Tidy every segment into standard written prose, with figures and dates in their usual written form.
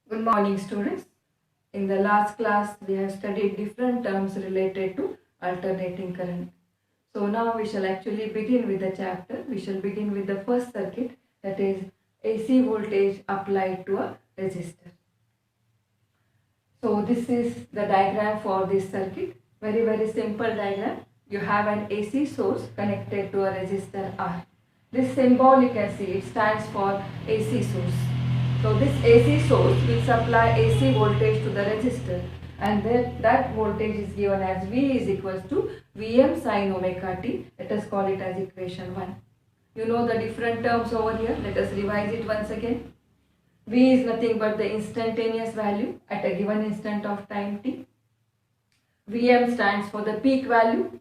Good morning, students. In the last class, we have studied different terms related to alternating current. So now we shall actually begin with the chapter. We shall begin with the first circuit, that is AC voltage applied to a resistor. So this is the diagram for this circuit. Very simple diagram. You have an AC source connected to a resistor R. This symbol you can see, it stands for AC source. So this AC source will supply AC voltage to the resistor, and then that voltage is given as V is equals to Vm sin omega t. Let us call it as equation 1. You know the different terms over here. Let us revise it once again. V is nothing but the instantaneous value at a given instant of time t. Vm stands for the peak value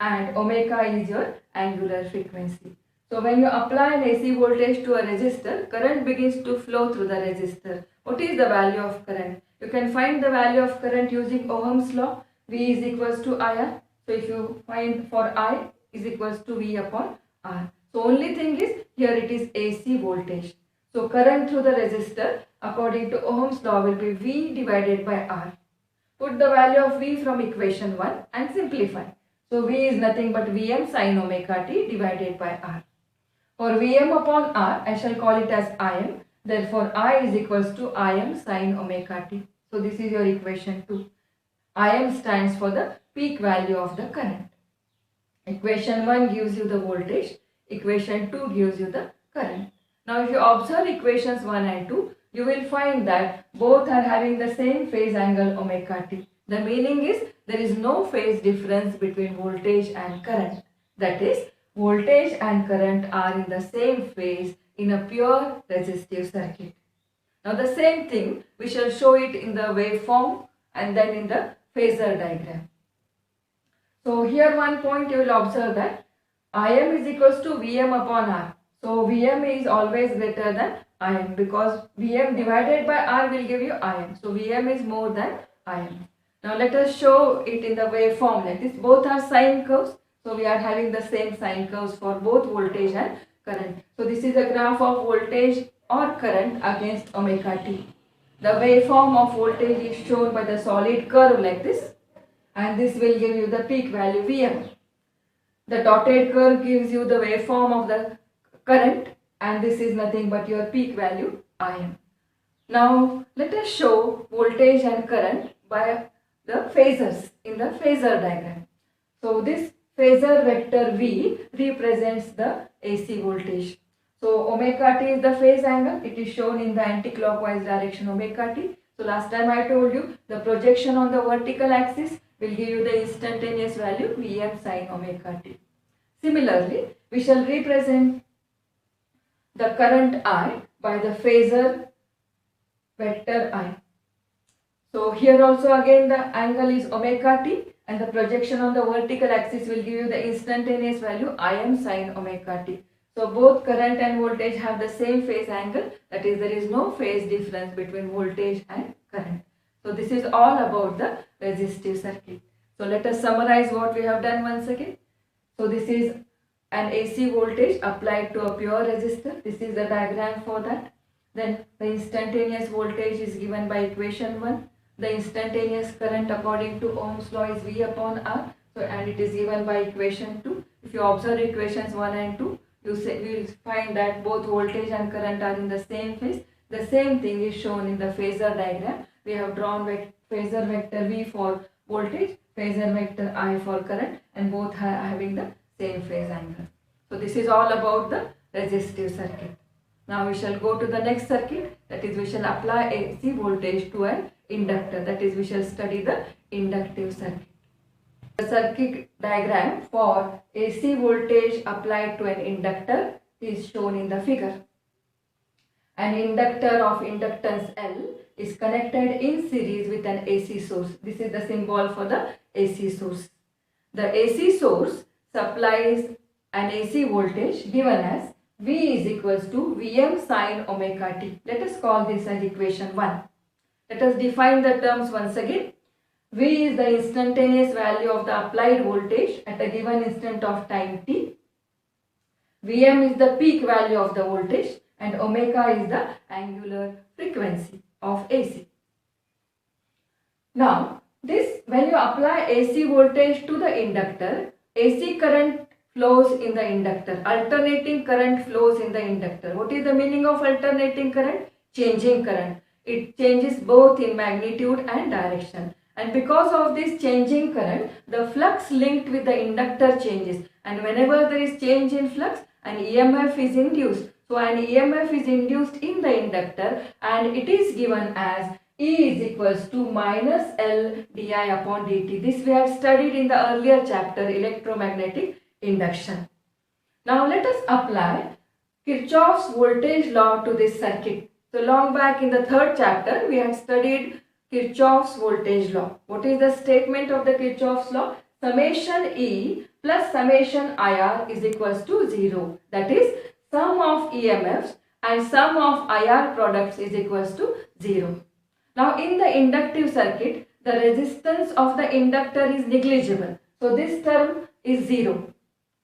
and omega is your angular frequency. So when you apply an AC voltage to a resistor, current begins to flow through the resistor. What is the value of current? You can find the value of current using Ohm's law. V is equals to IR. So if you find for I is equals to V upon R. So only thing is here it is AC voltage. So current through the resistor according to Ohm's law will be V divided by R. Put the value of V from equation 1 and simplify. So V is nothing but Vm sin omega t divided by R. For Vm upon R, I shall call it as Im. Therefore, I is equals to Im sin omega t. So this is your equation 2. Im stands for the peak value of the current. Equation 1 gives you the voltage. Equation 2 gives you the current. Now if you observe equations 1 and 2, you will find that both are having the same phase angle omega t. The meaning is there is no phase difference between voltage and current. That is, voltage and current are in the same phase in a pure resistive circuit. Now the same thing we shall show it in the waveform and then in the phasor diagram. So here one point you will observe that Im is equals to Vm upon R. So Vm is always greater than Im because Vm divided by R will give you Im. So Vm is more than Im. Now let us show it in the waveform like this. Both are sine curves. So we are having the same sine curves for both voltage and current. So this is a graph of voltage or current against omega t. The waveform of voltage is shown by the solid curve like this, and this will give you the peak value Vm. The dotted curve gives you the waveform of the current, and this is nothing but your peak value Im. Now let us show voltage and current by the phasors in the phasor diagram. So this phasor vector V represents the AC voltage. So omega t is the phase angle. It is shown in the anti-clockwise direction omega t. So last time I told you the projection on the vertical axis will give you the instantaneous value Vm sin omega t. Similarly, we shall represent the current I by the phasor vector I. So here also again the angle is omega t and the projection on the vertical axis will give you the instantaneous value Im sin omega t. So both current and voltage have the same phase angle, that is there is no phase difference between voltage and current. So this is all about the resistive circuit. So let us summarize what we have done once again. So this is an AC voltage applied to a pure resistor. This is the diagram for that. Then the instantaneous voltage is given by equation 1. The instantaneous current according to Ohm's law is V upon R. So and it is given by equation 2. If you observe equations 1 and 2, you will find that both voltage and current are in the same phase. The same thing is shown in the phasor diagram. We have drawn phasor vector V for voltage, phasor vector I for current, and both are having the same phase angle. So this is all about the resistive circuit. Now we shall go to the next circuit, that is we shall apply AC voltage to an inductor, that is we shall study the inductive circuit. The circuit diagram for AC voltage applied to an inductor is shown in the figure. An inductor of inductance L is connected in series with an AC source. This is the symbol for the AC source. The AC source supplies an AC voltage given as V is equals to Vm sin omega t. Let us call this as equation 1. Let us define the terms once again. V is the instantaneous value of the applied voltage at a given instant of time t. Vm is the peak value of the voltage and omega is the angular frequency. of AC. Now, when you apply AC voltage to the inductor, AC current flows in the inductor. Alternating current flows in the inductor. What is the meaning of alternating current? Changing current. It changes both in magnitude and direction. And because of this changing current, the flux linked with the inductor changes. And whenever there is change in flux, an EMF is induced. So an EMF is induced in the inductor and it is given as E is equals to minus L di upon dt. This we had studied in the earlier chapter, electromagnetic induction. Now let us apply Kirchhoff's voltage law to this circuit. So long back in the third chapter, we had studied Kirchhoff's voltage law. What is the statement of the Kirchhoff's law? Summation E plus summation IR is equals to 0. That is, sum of EMFs and sum of IR products is equals to 0. Now in the inductive circuit, the resistance of the inductor is negligible. So this term is 0.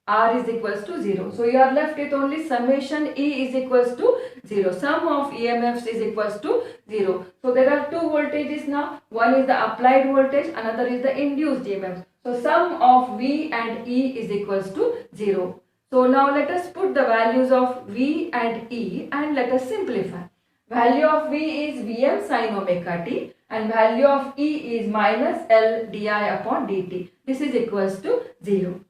R is equals to 0. So you are left with only summation E is equals to 0. Sum of EMFs is equals to 0. So there are two voltages now. One is the applied voltage, another is the induced EMF. So sum of V and E is equals to 0. So now let us put the values of V and E and let us simplify. Value of V is Vm sin omega t and value of E is minus L di upon dt. This is equals to 0.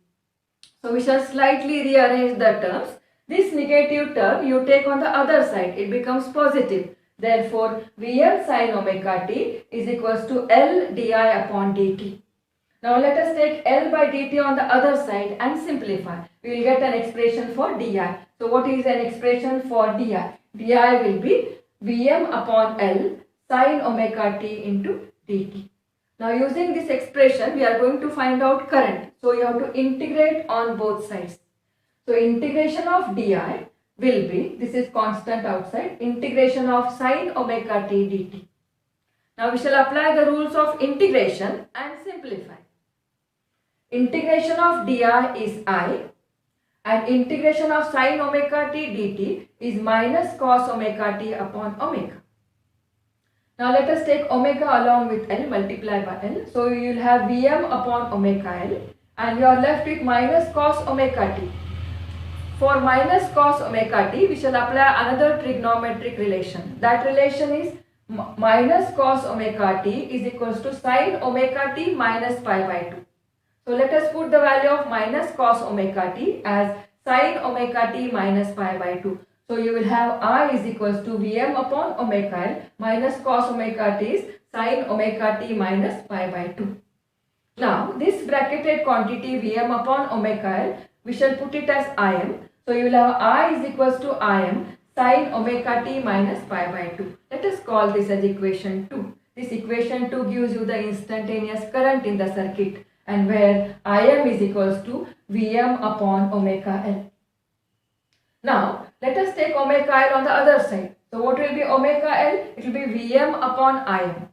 So we shall slightly rearrange the terms. This negative term you take on the other side. It becomes positive. Therefore, Vm sin omega t is equals to L di upon dt. Now let us take L by dt on the other side and simplify. We will get an expression for di. So what is an expression for di? Di will be Vm upon L sin omega t into dt. Now using this expression, we are going to find out current. So you have to integrate on both sides. So integration of di will be, this is constant outside, integration of sin omega t dt. Now we shall apply the rules of integration and simplify. Integration of di is I and integration of sin omega t dt is minus cos omega t upon omega. Now let us take omega along with L, multiply by L. So you will have Vm upon omega L and you are left with minus cos omega t. For minus cos omega t, we shall apply another trigonometric relation. That relation is minus cos omega t is equals to sin omega t minus pi by 2. So let us put the value of minus cos omega t as sin omega t minus pi by 2. So you will have I is equals to Vm upon omega L minus cos omega t is sin omega t minus pi by 2. Now this bracketed quantity Vm upon omega L, we shall put it as Im. So you will have I is equals to Im sin omega t minus pi by 2. Let us call this as equation 2. This equation 2 gives you the instantaneous current in the circuit and where Im is equals to Vm upon omega L. Now let us take omega L on the other side. So what will be omega L? It will be Vm upon Im.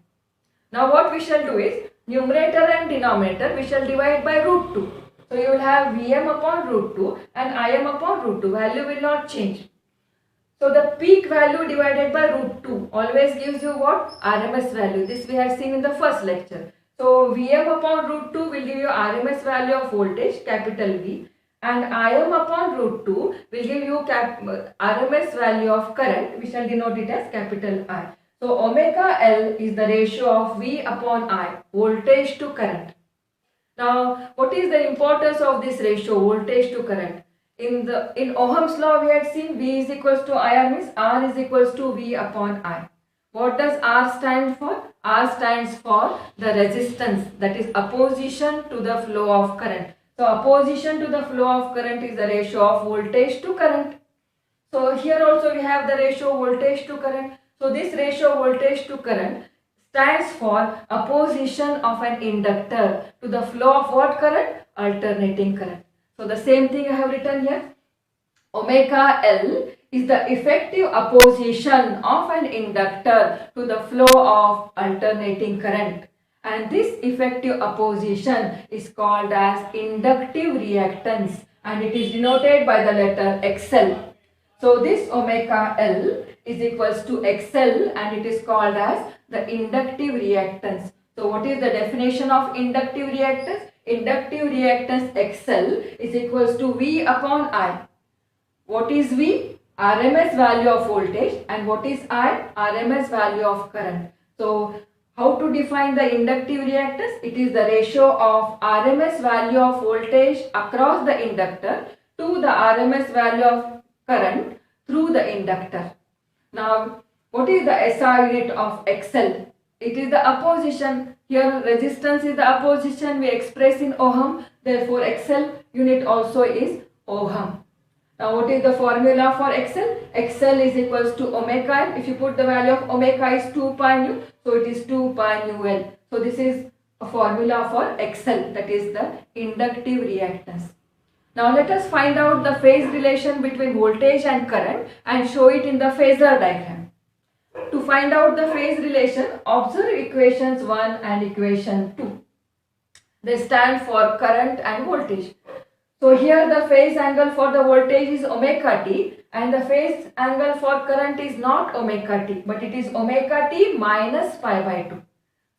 Now what we shall do is, numerator and denominator we shall divide by root 2. So you will have Vm upon root 2 and Im upon root 2. Value will not change. So the peak value divided by root 2 always gives you what? RMS value. This we had seen in the first lecture. So Vm upon root 2 will give you RMS value of voltage, capital V. And Im upon root 2 will give you RMS value of current. We shall denote it as capital I. So omega L is the ratio of V upon I, voltage to current. Now what is the importance of this ratio, voltage to current? In Ohm's law we had seen V is equals to IR means R is equals to V upon I. What does R stand for? R stands for the resistance, that is opposition to the flow of current. So opposition to the flow of current is the ratio of voltage to current. So here also we have the ratio voltage to current. So this ratio voltage to current stands for opposition of an inductor to the flow of what current? Alternating current. So the same thing I have written here. Omega L is the effective opposition of an inductor to the flow of alternating current. And this effective opposition is called as inductive reactance and it is denoted by the letter XL. So this omega L is equals to XL and it is called as the inductive reactance. So what is the definition of inductive reactance? Inductive reactance XL is equals to V upon I. What is V? RMS value of voltage, and what is I? RMS value of current. So how to define the inductive reactance? It is the ratio of RMS value of voltage across the inductor to the RMS value of current through the inductor. Now, what is the SI unit of XL? It is the opposition. Here resistance is the opposition we express in ohm. Therefore, XL unit also is ohm. Now, what is the formula for XL? XL is equals to omega L. If you put the value of omega is 2 pi nu, so it is 2 pi nu L. So, this is a formula for XL, that is the inductive reactance. Now, let us find out the phase relation between voltage and current and show it in the phasor diagram. To find out the phase relation, observe equations 1 and equation 2. They stand for current and voltage. So here the phase angle for the voltage is omega t and the phase angle for current is not omega t, but it is omega t minus pi by 2.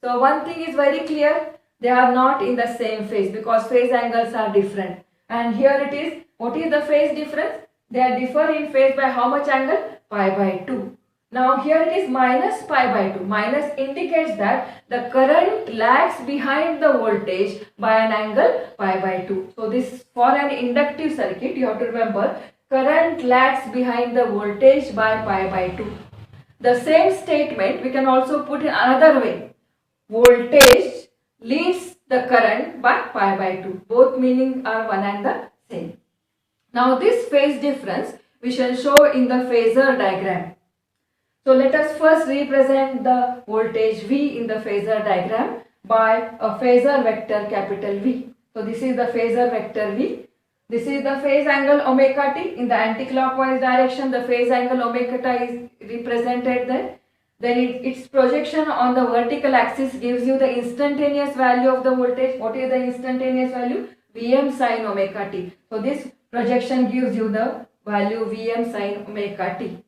So one thing is very clear, they are not in the same phase because phase angles are different. And here it is, what is the phase difference? They are differ in phase by how much angle? Pi by 2. Now here it is minus pi by 2. Minus indicates that the current lags behind the voltage by an angle pi by 2. So this, for an inductive circuit, you have to remember current lags behind the voltage by pi by 2. The same statement we can also put in another way. Voltage leads the current by pi by 2. Both meaning are one and the same. Now this phase difference we shall show in the phasor diagram. So let us first represent the voltage V in the phasor diagram by a phasor vector capital V. So this is the phasor vector V. This is the phase angle omega t. In the anticlockwise direction, the phase angle omega t is represented there. Then its projection on the vertical axis gives you the instantaneous value of the voltage. What is the instantaneous value? Vm sin omega t. So this projection gives you the value Vm sin omega t.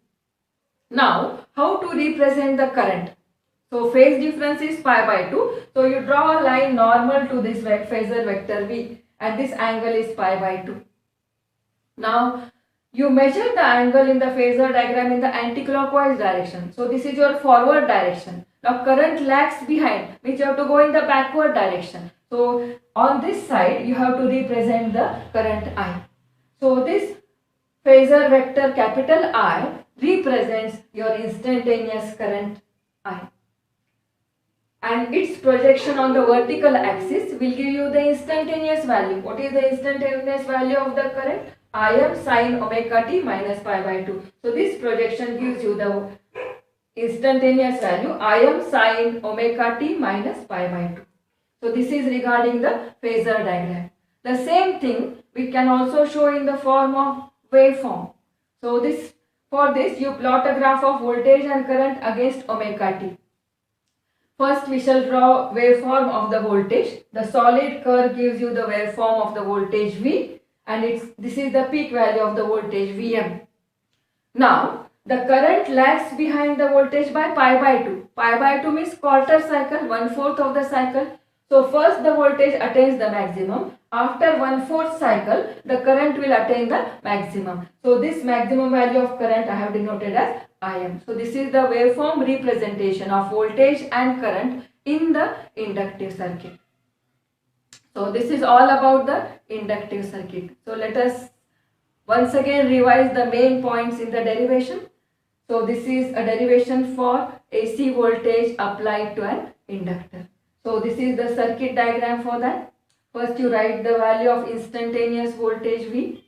Now, how to represent the current? So, phase difference is pi by 2. So, you draw a line normal to this phasor vector V and this angle is pi by 2. Now, you measure the angle in the phasor diagram in the anticlockwise direction. So, this is your forward direction. Now, current lags behind, which you have to go in the backward direction. So, on this side, you have to represent the current I. So, this phasor vector capital I represents your instantaneous current I, and its projection on the vertical axis will give you the instantaneous value. What is the instantaneous value of the current? Im sin omega t minus pi by 2. So this projection gives you the instantaneous value Im sin omega t minus pi by 2. So this is regarding the phasor diagram. The same thing we can also show in the form of waveform. So for this you plot a graph of voltage and current against omega t. First we shall draw waveform of the voltage. The solid curve gives you the waveform of the voltage V and this is the peak value of the voltage Vm. Now the current lags behind the voltage by pi by 2. Pi by 2 means quarter cycle, 1/4 of the cycle. So first the voltage attains the maximum. After 1/4 cycle, the current will attain the maximum. So this maximum value of current I have denoted as Im. So this is the waveform representation of voltage and current in the inductive circuit. So this is all about the inductive circuit. So let us once again revise the main points in the derivation. So this is a derivation for AC voltage applied to an inductor. So this is the circuit diagram for that. First you write the value of instantaneous voltage V.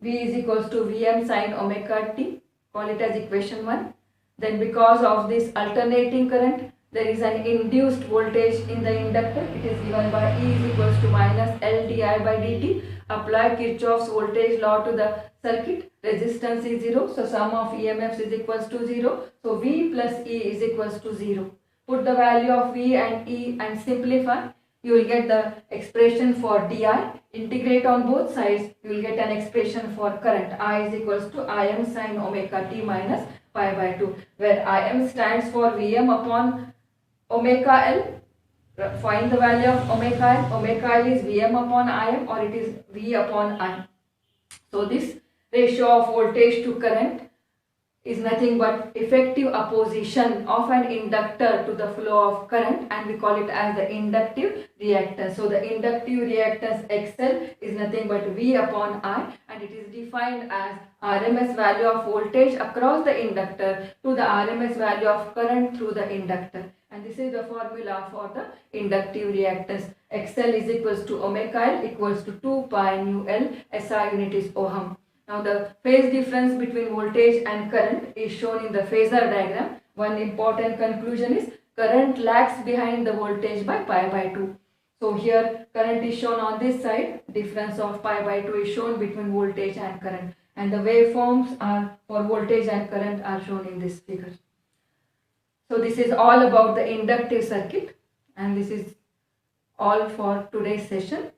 V is equals to Vm sin omega t. Call it as equation 1. Then because of this alternating current, there is an induced voltage in the inductor. It is given by E is equals to minus L di by dt. Apply Kirchhoff's voltage law to the circuit. Resistance is 0. So sum of EMFs is equals to 0. So V plus E is equals to 0. Put the value of V and E and simplify. you will get the expression for di. Integrate on both sides, you will get an expression for current. I is equals to Im sin omega t minus pi by 2, where Im stands for Vm upon omega L. Find the value of omega L. Omega L is Vm upon Im, or it is V upon I. So this ratio of voltage to current is nothing but effective opposition of an inductor to the flow of current, and we call it as the inductive reactance. So the inductive reactance XL is nothing but V upon I, and it is defined as RMS value of voltage across the inductor to the RMS value of current through the inductor. And this is the formula for the inductive reactance. XL is equals to omega L equals to 2 pi nu L. SI unit is ohm. Now the phase difference between voltage and current is shown in the phasor diagram. One important conclusion is current lags behind the voltage by pi by 2. So here current is shown on this side, difference of pi by 2 is shown between voltage and current, and the waveforms are for voltage and current are shown in this figure. So this is all about the inductive circuit, and this is all for today's session.